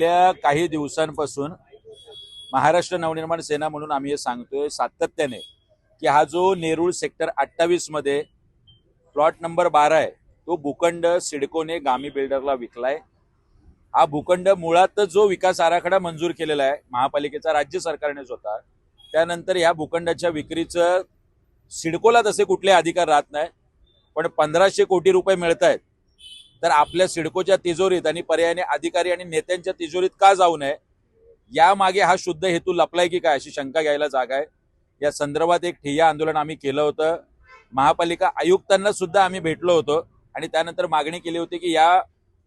गेल्या काही दिवसांपासून महाराष्ट्र नवनिर्माण सेना म्हणून आम्ही हे सांगतोय सातत्याने की हा जो नेरूळ सेक्टर 28 मध्ये प्लॉट नंबर 12 आहे तो भूखंड सिडकोने गामी बिल्डरला विकलाय। हा भूखंड मुळातच जो विकास आराखडा मंजूर केलेला आहे महापालिकेचा राज्य सरकारनेच होता, त्यानंतर या भूखंडाच्या विक्रीचं सिडकोला तसे कुठले अधिकार राहत नाही, पण 1500 कोटी रुपये मिळत आहेत तर आपल्या सिडकोच्या तिजोरीत आणि पर्यायाने अधिकारी आणि नेत्यांच्या तिजोरीत का जाऊ नये, यामागे हा शुद्ध हेतू लपलाय की काय अशी शंका घ्यायला जागा आहे। या संदर्भात एक ठिय्या आंदोलन आम्ही केलं होतं, महापालिका आयुक्तांना सुद्धा आम्ही भेटलो होतो आणि त्यानंतर मागणी केली होती की या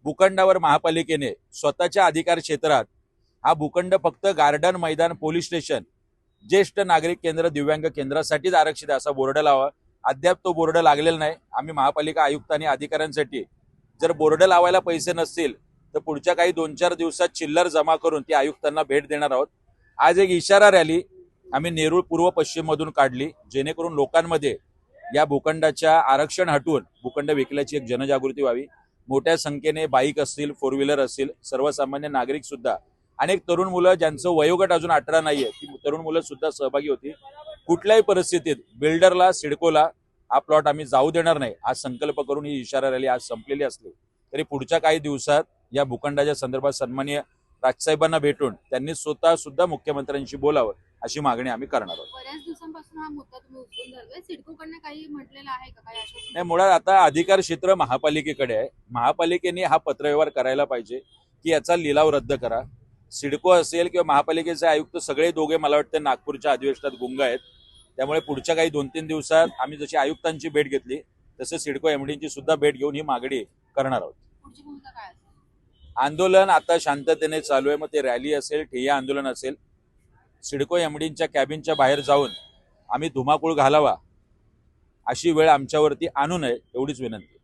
भूखंडावर महापालिकेने स्वतःच्या अधिकार क्षेत्रात हा भूखंड फक्त गार्डन, मैदान, पोलीस स्टेशन, ज्येष्ठ नागरिक केंद्र, दिव्यांग केंद्रासाठीच आरक्षित आहे असा बोर्ड लावा। अद्याप तो बोर्ड लागलेला नाही। आम्ही महापालिका आयुक्त आणि अधिकाऱ्यांसाठी जर बोर्ड लावायला पैसे नसतील तर पुढच्या काही 2-4 दिवसात चिल्लर जमा करून ती आयुक्तांना भेट देणार आहोत। आज एक इशारा रॅली आम्ही नेरूळ पूर्व पश्चिम मधून काढली जेणेकरून लोकांमध्ये या भूखंडाच्या आरक्षण हटवून भूखंड विकल्याची एक जनजागृती व्हावी। मोठ्या संख्येने बाईक असतील, 4 व्हीलर असतील, सर्वसामान्य नागरिक सुद्धा, अनेक तरुण मुलं ज्यांचं वयोगट अजून 18 नाहीये ती तरुण मुलं सुद्धा सहभागी होती। कुठल्याही परिस्थितीत बिल्डरला, सिडकोला हा प्लॉट आम्ही जाऊ देणार नाही हा संकल्प करून ही इशारा रॅली आज संपलेली असली तरी पुढच्या काही दिवसात या भूखंडाच्या संदर्भात सन्माननीय राजसाहेबांना भेटून त्यांनी स्वतः सुद्धा मुख्यमंत्र्यांशी बोलावं अशी मागणी आम्ही करणार आहोत। बऱ्याच दिवसांपासून हा मुद्दा तुम्ही उचलून धरलाय, सिडकोकडनं काही म्हटलेलं आहे का? काही आश्वासन? नाही, मुळात आता अधिकार क्षेत्र महापालिकेकडे आहे। महापालिकेने हा पत्रव्यवहार करायला पाहिजे की याचा लिलाव रद्द करा। सिडको असेल किंवा महापालिकेचे आयुक्त सगळे दोघे मला वाटतं नागपूरच्या अधिवेशनात गुंग आहेत, त्यामुळे पुढच्या काही 2-3 दिवसात आम्ही जशी आयुक्तांची भेट घेतली तसे सिडको एमडीची सुद्धा भेट घेऊन ही मागणी करणार आहोत। पुढची भूमिका काय असेल? आंदोलन आता शांततेने चालू आहे, मग ते रॅली असेल, ठिय्या आंदोलन असेल, सिडको एमडींच्या कॅबिनच्या बाहेर जाऊन आम्ही धुमाकूळ घालावा अशी वेळ आमच्यावरती आणू नये एवढीच विनंती।